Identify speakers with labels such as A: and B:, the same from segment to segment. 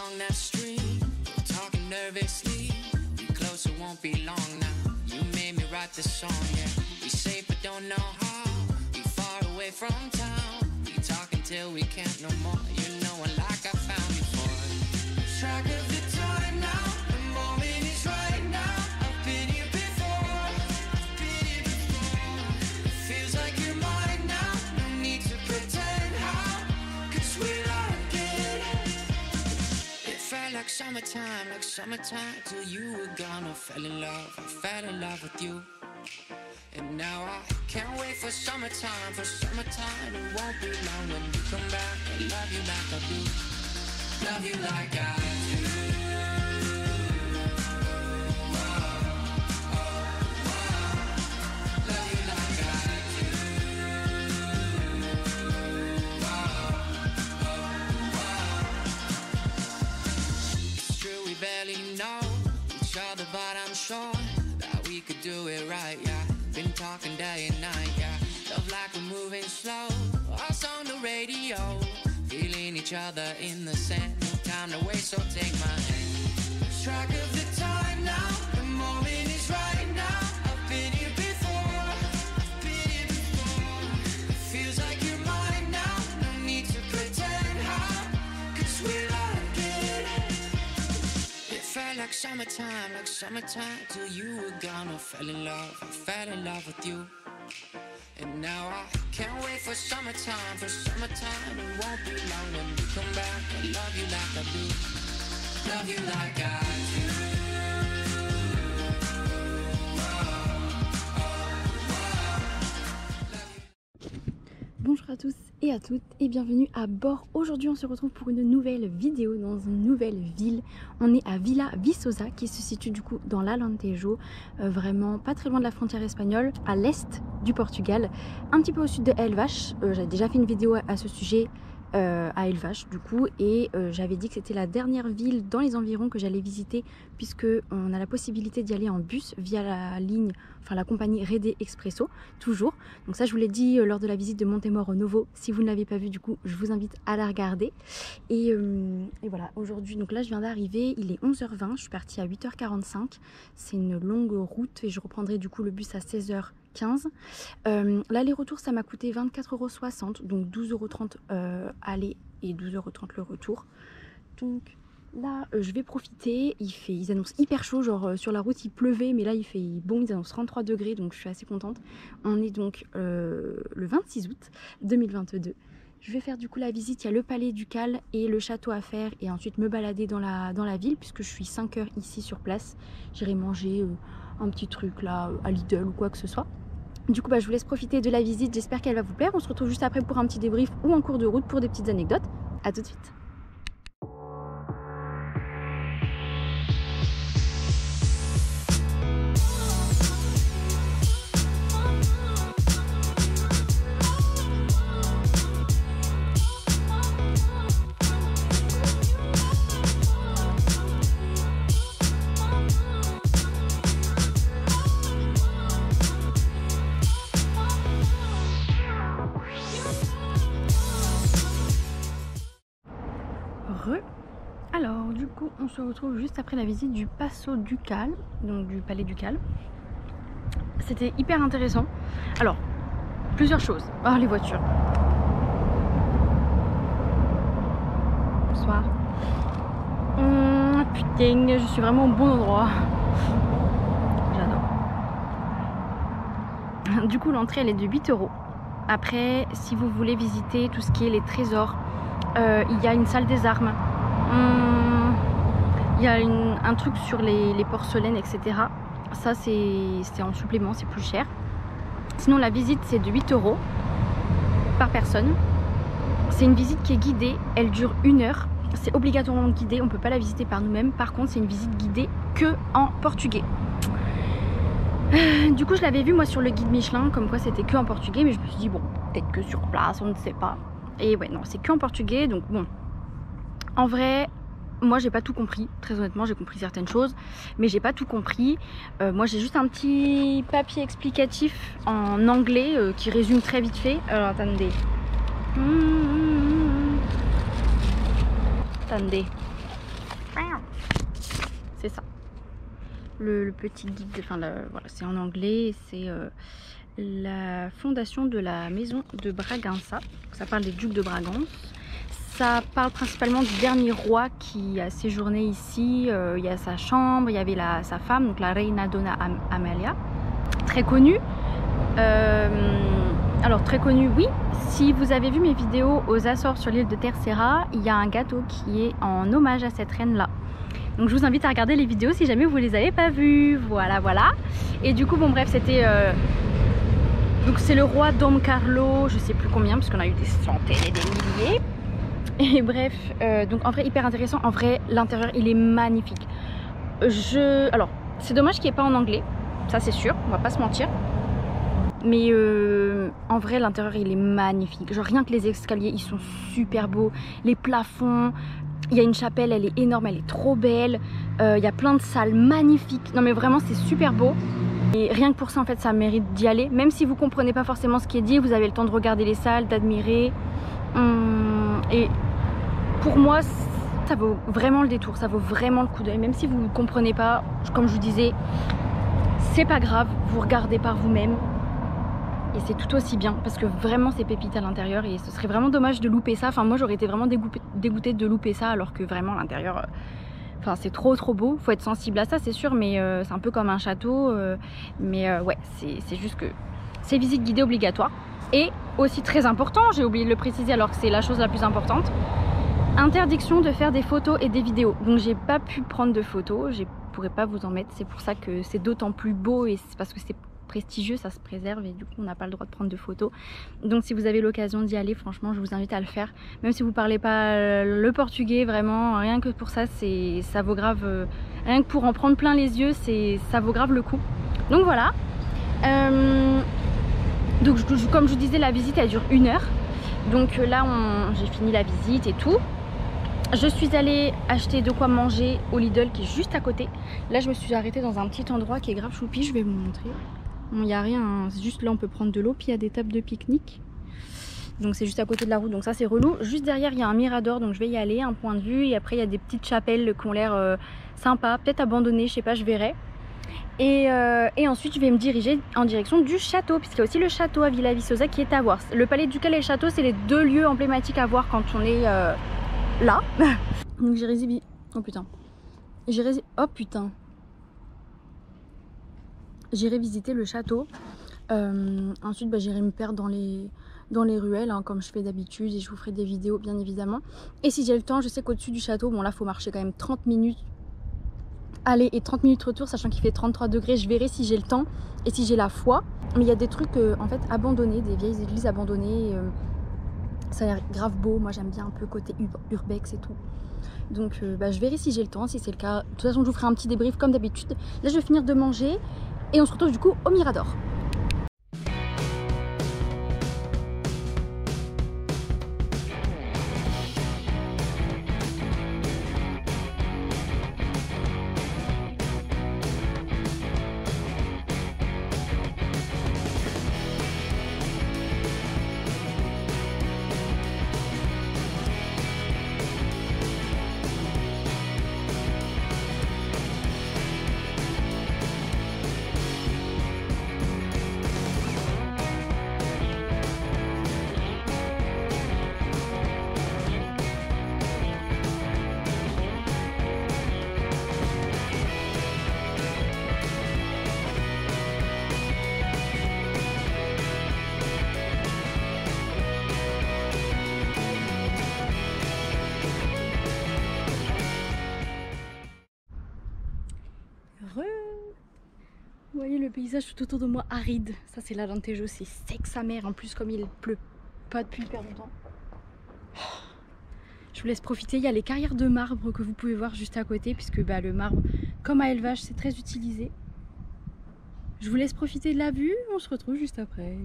A: along that street, talking nervously. We closer, won't be long now. You made me write this song, yeah. We safe but don't know how. We far away from town. We talk until we can't no more. You know it like I found before. Track of the time now. The moment is right now. I've been here before. I've been here before. It feels like you're mine now. No need to pretend how. 'Cause we're like it. It felt like summertime till you were gone. I fell in love with you. And now I can't wait for summertime. It won't be long when you come back. I love you like I do. Love you like I do. Love you like I do. It's true we barely know each other, but I'm sure that we could do it right, yeah. Been talking day and night, yeah. Love like we're moving slow. Us on the radio, feeling each other in the sand. No time to waste, so take my hand. Track of the time now. The moment is right now. I've been here before. I've been here before. It feels like you're mine now. No need to pretend how. 'Cause we're like it. It felt like summertime till you were gone. I fell in love with you. And now I can't wait for summertime. It won't be long when you come back. I love you like I do. Love you like I do.
B: Bonjour à tous et à toutes et bienvenue à bord. Aujourd'hui on se retrouve pour une nouvelle vidéo dans une nouvelle ville. On est à Vila Viçosa qui se situe du coup dans l'Alentejo, vraiment pas très loin de la frontière espagnole, à l'est du Portugal, un petit peu au sud de Elvas. J'avais déjà fait une vidéo à ce sujet à Elvas du coup, et j'avais dit que c'était la dernière ville dans les environs que j'allais visiter, puisque on a la possibilité d'y aller en bus via la ligne, enfin la compagnie Rede Expresso toujours. Donc ça je vous l'ai dit lors de la visite de Montemoro Novo. Si vous ne l'avez pas vu, du coup je vous invite à la regarder. Et voilà, aujourd'hui, donc là je viens d'arriver, il est 11h20, je suis partie à 8h45. C'est une longue route et je reprendrai du coup le bus à 16h15. L'aller-retour ça m'a coûté 24,60 €, donc 12,30 € aller et 12,30 € le retour. Donc là je vais profiter, ils annoncent hyper chaud, genre sur la route il pleuvait, mais là il fait bon, ils annoncent 33 degrés, donc je suis assez contente. On est donc le 26 août 2022. Je vais faire du coup la visite, il y a le palais ducal et le château à faire, et ensuite me balader dans la ville, puisque je suis 5 heures ici sur place. J'irai manger un petit truc là à Lidl ou quoi que ce soit. Du coup je vous laisse profiter de la visite, j'espère qu'elle va vous plaire. On se retrouve juste après pour un petit débrief ou en cours de route pour des petites anecdotes. A tout de suite. Alors du coup on se retrouve juste après la visite du Paço Ducal, donc du palais ducal. C'était hyper intéressant. Alors plusieurs choses. Oh, les voitures. Bonsoir. Putain, je suis vraiment au bon endroit. J'adore. Du coup l'entrée elle est de 8 €. Après si vous voulez visiter tout ce qui est les trésors, il y a une salle des armes. Il y a un truc sur les porcelaines, etc. Ça c'est en supplément, c'est plus cher. Sinon la visite c'est de 8 € par personne. C'est une visite qui est guidée, elle dure 1 heure. C'est obligatoirement guidé, on ne peut pas la visiter par nous-mêmes. Par contre c'est une visite guidée que en portugais. Du coup je l'avais vu moi sur le guide Michelin, comme quoi c'était que en portugais, mais je me suis dit bon, peut-être que sur place, on ne sait pas. Et ouais, non, c'est que en portugais, donc bon. En vrai, moi j'ai pas tout compris, très honnêtement j'ai compris certaines choses, mais j'ai pas tout compris. Moi j'ai juste un petit papier explicatif en anglais qui résume très vite fait. Alors attendez. Attendez. C'est ça. Le petit guide, enfin voilà, c'est en anglais, c'est la fondation de la maison de Bragança. Ça parle des ducs de Bragance. Ça parle principalement du dernier roi qui a séjourné ici. Il y a sa chambre, il y avait sa femme, donc la Reina Dona Amalia, très connue. Alors très connue, oui. Si vous avez vu mes vidéos aux Açores sur l'île de Terceira, il y a un gâteau qui est en hommage à cette reine-là. Donc je vous invite à regarder les vidéos si jamais vous les avez pas vues. Voilà, voilà. Et du coup, bon bref, c'était... Donc c'est le roi Dom Carlo, je sais plus combien, parce qu'on a eu des centaines et des milliers. Et bref, donc en vrai hyper intéressant. En vrai, l'intérieur il est magnifique. Alors, c'est dommage qu'il n'y ait pas en anglais, ça c'est sûr, on va pas se mentir. Mais en vrai, l'intérieur il est magnifique. Genre rien que les escaliers, ils sont super beaux. Les plafonds, il y a une chapelle, elle est énorme, elle est trop belle. Il y a plein de salles magnifiques. Non mais vraiment, c'est super beau. Et rien que pour ça, en fait, ça mérite d'y aller. Même si vous comprenez pas forcément ce qui est dit, vous avez le temps de regarder les salles, d'admirer. Et pour moi, ça vaut vraiment le détour, ça vaut vraiment le coup d'œil. Même si vous ne comprenez pas, comme je vous disais, c'est pas grave, vous regardez par vous-même. Et c'est tout aussi bien, parce que vraiment c'est pépite à l'intérieur et ce serait vraiment dommage de louper ça. Enfin moi j'aurais été vraiment dégoûtée de louper ça, alors que vraiment l'intérieur, enfin c'est trop beau. Faut être sensible à ça c'est sûr, mais c'est un peu comme un château. Ouais, c'est juste que c'est visite guidée obligatoire. Et aussi très important, j'ai oublié de le préciser alors que c'est la chose la plus importante, interdiction de faire des photos et des vidéos. Donc j'ai pas pu prendre de photos, je pourrais pas vous en mettre. C'est pour ça que c'est d'autant plus beau, et c'est parce que c'est prestigieux, ça se préserve, et du coup on n'a pas le droit de prendre de photos. Donc si vous avez l'occasion d'y aller, franchement je vous invite à le faire. Même si vous parlez pas le portugais, vraiment rien que pour ça, ça vaut grave, rien que pour en prendre plein les yeux, ça vaut grave le coup. Donc voilà. Donc comme je vous disais, la visite elle dure 1 heure. Donc là j'ai fini la visite et tout. Je suis allée acheter de quoi manger au Lidl qui est juste à côté. Là je me suis arrêtée dans un petit endroit qui est grave choupi, je vais vous montrer. Bon, il n'y a rien, hein. C'est juste là on peut prendre de l'eau, puis il y a des tables de pique-nique. Donc c'est juste à côté de la route, donc ça c'est relou. Juste derrière il y a un mirador, donc je vais y aller, un point de vue. Et après il y a des petites chapelles qui ont l'air sympas, peut-être abandonnées, je sais pas, je verrai. Et ensuite je vais me diriger en direction du château, puisqu'il y a aussi le château à Vila Viçosa qui est à voir. Le palais ducal et le château, c'est les 2 lieux emblématiques à voir quand on est là. Donc j'ai résidé... Oh putain. Oh putain. J'irai visiter le château. Ensuite bah, j'irai me perdre dans les ruelles, hein, comme je fais d'habitude, et je vous ferai des vidéos bien évidemment. Et si j'ai le temps, je sais qu'au-dessus du château, bon là il faut marcher quand même 30 minutes aller et 30 minutes retour, sachant qu'il fait 33 degrés. Je verrai si j'ai le temps et si j'ai la foi. Mais il y a des trucs en fait abandonnés, des vieilles églises abandonnées. Ça a l'air grave beau. Moi j'aime bien un peu côté urbex et tout. Donc bah, je verrai si j'ai le temps, si c'est le cas. De toute façon je vous ferai un petit débrief comme d'habitude. Là je vais finir de manger et on se retrouve du coup au Mirador. Vous voyez le paysage tout autour de moi aride. Ça c'est l'Alentejo, c'est sec sa mère. En plus comme il pleut pas depuis hyper longtemps. Je vous laisse profiter. Il y a les carrières de marbre que vous pouvez voir juste à côté, puisque bah, le marbre comme à élevage c'est très utilisé. Je vous laisse profiter de la vue. On se retrouve juste après.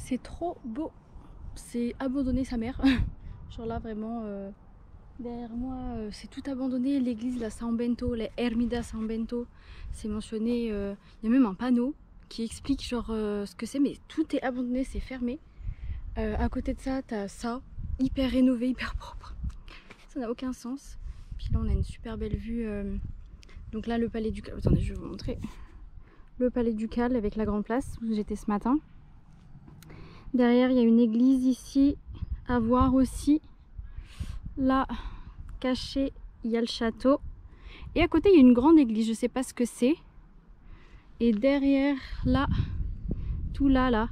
B: C'est trop beau. C'est abandonné sa mère. Genre là vraiment derrière moi c'est tout abandonné. L'église la San Bento, les Ermida San Bento, c'est mentionné. Il y a même un panneau qui explique genre ce que c'est, mais tout est abandonné, c'est fermé. À côté de ça, t'as ça, hyper rénové, hyper propre. Ça n'a aucun sens. Puis là on a une super belle vue. Donc là le palais ducal. Attendez, je vais vous montrer. Le palais ducal avec la grande place où j'étais ce matin. Derrière il y a une église ici à voir aussi. Là caché il y a le château. Et à côté il y a une grande église, je sais pas ce que c'est. Et derrière là, tout là,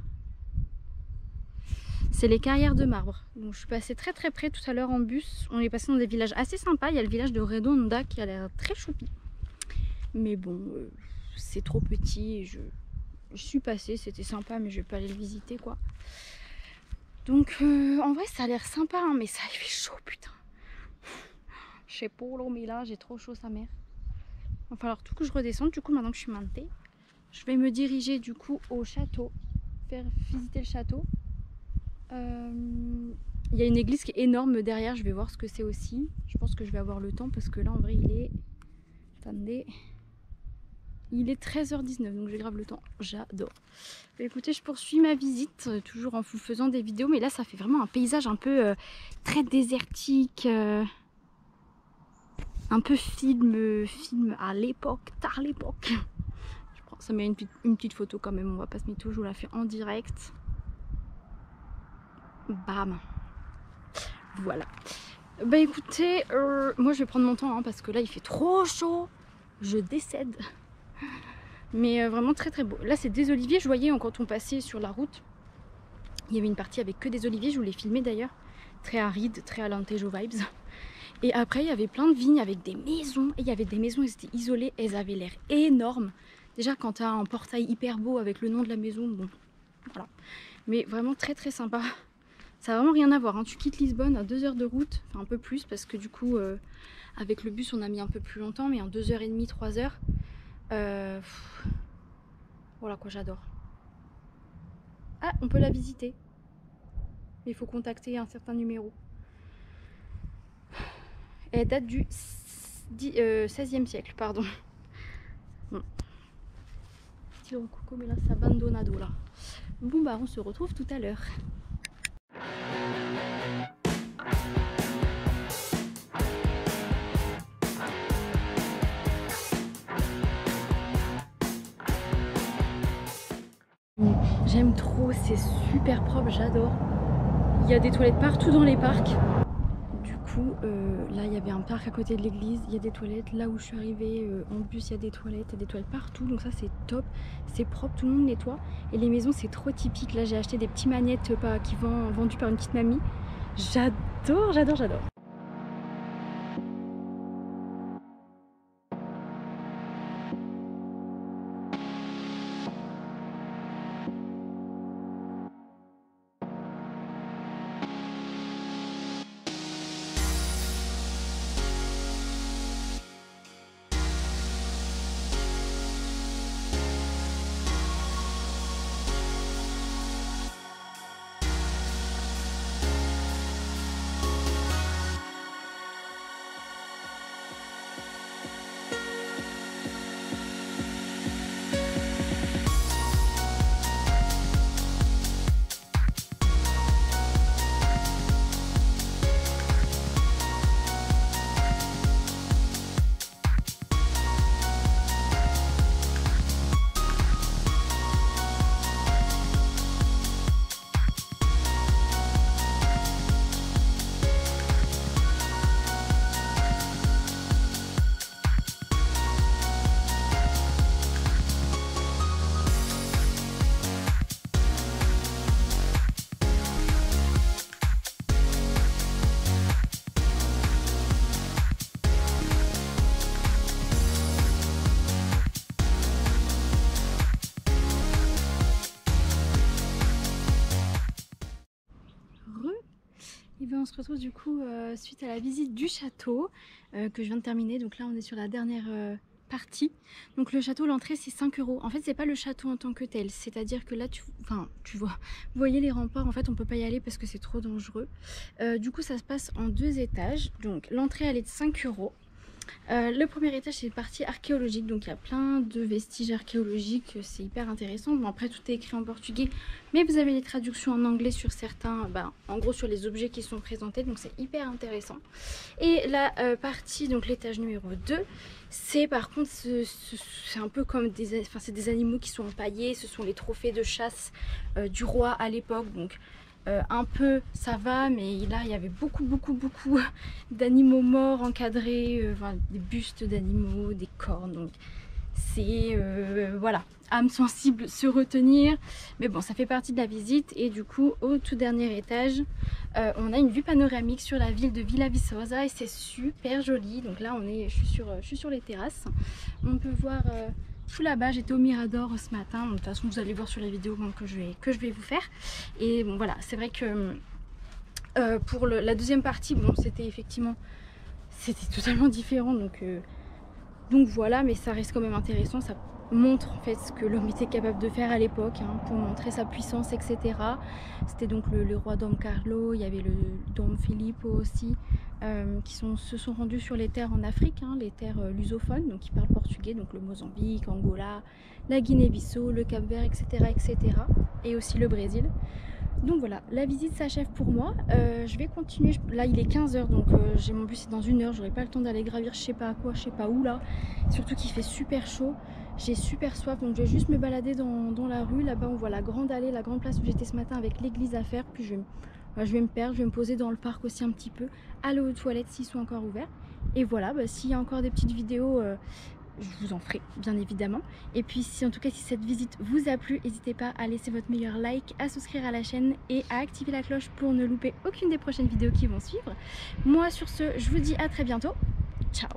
B: c'est les carrières de marbre. Donc je suis passée très près tout à l'heure en bus. On est passé dans des villages assez sympas. Il y a le village de Redonda qui a l'air très choupi. Mais bon, c'est trop petit. Je suis passée, c'était sympa, mais je vais pas aller le visiter quoi. Donc en vrai ça a l'air sympa, hein, mais ça il fait chaud putain. Je sais pas mais là j'ai trop chaud sa mère. Il va falloir tout que je redescende. Du coup maintenant que je suis montée, je vais me diriger du coup au château, faire visiter le château. Il y a une église qui est énorme derrière, je vais voir ce que c'est aussi. Je pense que je vais avoir le temps parce que là en vrai il est... Attendez... Il est 13h19 donc j'ai grave le temps, j'adore. Écoutez, je poursuis ma visite, toujours en vous faisant des vidéos, mais là ça fait vraiment un paysage un peu très désertique, un peu film à l'époque, tard l'époque. Ça met une petite photo quand même, on va pas se mytho, je vous la fais en direct. Bam. Voilà. Bah écoutez, moi je vais prendre mon temps hein, parce que là il fait trop chaud. Je décède. Mais vraiment très beau. Là c'est des oliviers, je voyais quand on passait sur la route. Il y avait une partie avec que des oliviers, je vous l'ai filmé d'ailleurs. Très aride, très Alentejo vibes. Et après il y avait plein de vignes avec des maisons. Et il y avait des maisons, elles étaient isolées, elles avaient l'air énormes. Déjà quand tu as un portail hyper beau avec le nom de la maison, bon voilà. Mais vraiment très sympa. Ça n'a vraiment rien à voir, hein. Tu quittes Lisbonne à 2 heures de route, enfin un peu plus parce que du coup avec le bus on a mis un peu plus longtemps, mais en 2h30, 3h. Voilà quoi, j'adore. Ah, on peut la visiter. Mais il faut contacter un certain numéro. Elle date du 16e siècle, pardon. Bon. Style Rococo, mais là c'est abandonado là. Bon bah on se retrouve tout à l'heure. J'aime trop, c'est super propre, j'adore. Il y a des toilettes partout dans les parcs. Du coup, là il y avait un parc à côté de l'église, il y a des toilettes. Là où je suis arrivée, en bus, il y a des toilettes partout. Donc ça c'est top, c'est propre, tout le monde nettoie. Et les maisons c'est trop typique. Là j'ai acheté des petits manettes qui vendues par une petite mamie. J'adore. Et bien on se retrouve du coup suite à la visite du château que je viens de terminer. Donc là on est sur la dernière partie. Donc le château, l'entrée c'est 5 €. En fait c'est pas le château en tant que tel, c'est-à-dire que là tu vois, vous voyez les remparts, en fait on peut pas y aller parce que c'est trop dangereux. Du coup ça se passe en 2 étages, donc l'entrée elle est de 5 €. Le premier étage c'est une partie archéologique, donc il y a plein de vestiges archéologiques, c'est hyper intéressant. Bon après tout est écrit en portugais, mais vous avez les traductions en anglais sur certains, en gros sur les objets qui sont présentés, donc c'est hyper intéressant. Et la partie, donc l'étage numéro 2, c'est par contre, c'est un peu comme c'est des animaux qui sont empaillés, ce sont les trophées de chasse du roi à l'époque, donc un peu ça va, mais là il y avait beaucoup d'animaux morts encadrés, des bustes d'animaux, des cornes, donc c'est voilà, âme sensible se retenir, mais bon ça fait partie de la visite. Et du coup au tout dernier étage on a une vue panoramique sur la ville de Vila Viçosa et c'est super joli. Donc là je suis sur les terrasses, on peut voir tout là-bas. J'étais au Mirador ce matin, de toute façon vous allez voir sur la vidéo que je vais vous faire. Et bon voilà, c'est vrai que pour la deuxième partie, bon c'était totalement différent, donc voilà, mais ça reste quand même intéressant. Ça montre en fait ce que l'homme était capable de faire à l'époque, hein, pour montrer sa puissance, etc. C'était donc le roi Dom Carlo, il y avait le Dom Filippo aussi, qui se sont rendus sur les terres en Afrique, hein, les terres lusophones, donc qui parlent portugais, donc le Mozambique, Angola, la Guinée-Bissau, le Cap-Vert, etc., etc. et aussi le Brésil. Donc voilà, la visite s'achève pour moi. Je vais continuer. Là il est 15 h, donc j'ai mon bus c'est dans 1 heure. J'aurai pas le temps d'aller gravir je sais pas quoi, je sais pas où là. Surtout qu'il fait super chaud. J'ai super soif, donc je vais juste me balader dans la rue. Là-bas on voit la grande allée, la grande place où j'étais ce matin avec l'église à faire. Puis je vais me perdre, je vais me poser dans le parc aussi un petit peu, aller aux toilettes s'ils sont encore ouverts. Et voilà, s'il y a encore des petites vidéos, je vous en ferai bien évidemment. Et puis en tout cas si cette visite vous a plu, n'hésitez pas à laisser votre meilleur like, à souscrire à la chaîne et à activer la cloche pour ne louper aucune des prochaines vidéos qui vont suivre. Moi sur ce, je vous dis à très bientôt. Ciao.